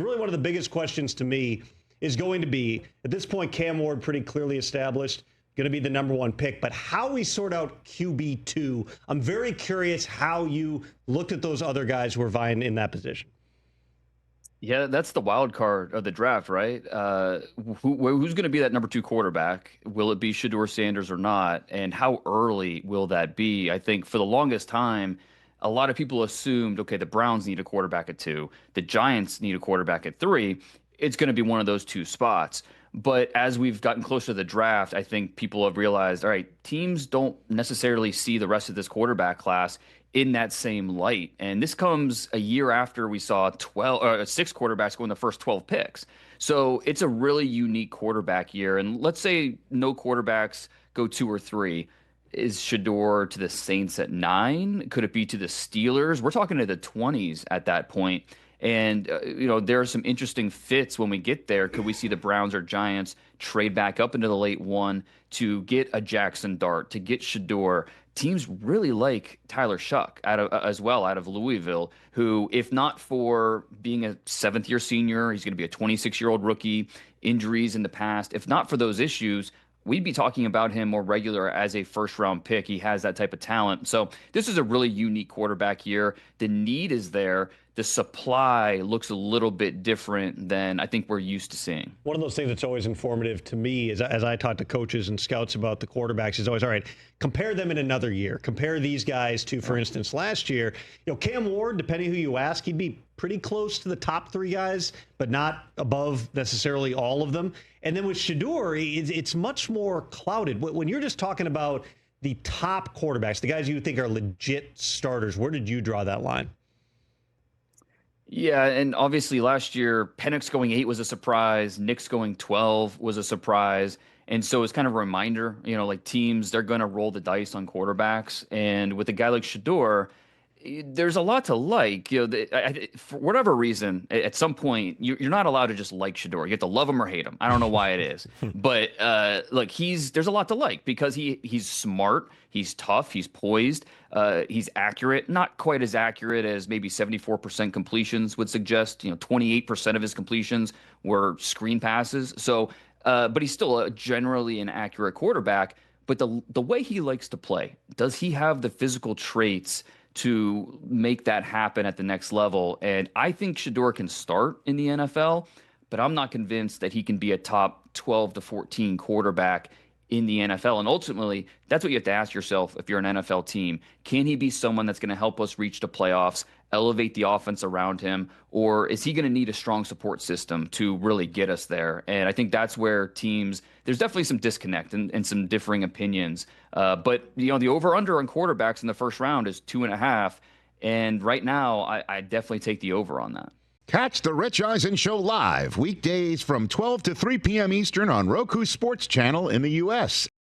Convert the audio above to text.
Really, one of the biggest questions to me is going to be, at this point, Cam Ward pretty clearly established, going to be the number one pick. But how we sort out QB2, I'm very curious how you looked at those other guys who are vying in that position. Yeah, that's the wild card of the draft, right? Who's going to be that number 2 quarterback? Will it be Shedeur Sanders or not? And how early will that be? I think for the longest time, a lot of people assumed, okay, the Browns need a quarterback at 2, the Giants need a quarterback at 3. It's going to be one of those 2 spots. But as we've gotten closer to the draft, I think people have realized, all right, teams don't necessarily see the rest of this quarterback class in that same light. And this comes a year after we saw 6 quarterbacks go in the first 12 picks. So it's a really unique quarterback year. And let's say no quarterbacks go 2 or 3. Is Shedeur to the Saints at 9? Could it be to the Steelers? We're talking to the 20s at that point. And, there are some interesting fits when we get there. Could we see the Browns or Giants trade back up into the late 1 to get a Jackson Dart, to get Shedeur? Teams really like Tyler Shuck out of Louisville, who, if not for being a 7th-year senior, he's going to be a 26-year-old rookie, injuries in the past. If not for those issues, we'd be talking about him more regular as a first-round pick. He has that type of talent. So this is a really unique quarterback year. The need is there. The supply looks a little bit different than I think we're used to seeing. One of those things that's always informative to me is, as I talk to coaches and scouts about the quarterbacks, is always, all right, compare them in another year. Compare these guys to, for instance, last year. Cam Ward, depending who you ask, he'd be pretty close to the top 3 guys, but not above necessarily all of them. And then with Shedeur, it's much more clouded. When you're just talking about the top quarterbacks, the guys you think are legit starters, where did you draw that line? Yeah, and obviously last year, Penix going 8 was a surprise. Nick's going 12 was a surprise. And so it's kind of a reminder, like teams, they're going to roll the dice on quarterbacks. And with a guy like Shedeur, there's a lot to like. For whatever reason, at some point, you're not allowed to just like Shedeur. You have to love him or hate him. I don't know why it is, but there's a lot to like because he's smart, he's tough, he's poised, he's accurate. Not quite as accurate as maybe 74% completions would suggest. 28% of his completions were screen passes. So, but he's still generally an accurate quarterback. But the way he likes to play, does he have the physical traits to make that happen at the next level? And I think Shedeur can start in the NFL, but I'm not convinced that he can be a top 12 to 14 quarterback in the NFL. And ultimately, that's what you have to ask yourself if you're an NFL team. Can he be someone that's going to help us reach the playoffs, elevate the offense around him, or is he going to need a strong support system to really get us there? And I think that's where teams, there's definitely some disconnect and some differing opinions. But the over-under on quarterbacks in the first round is 2.5. And right now, I definitely take the over on that. Catch the Rich Eisen Show live weekdays from 12 to 3 p.m. Eastern on Roku Sports Channel in the U.S.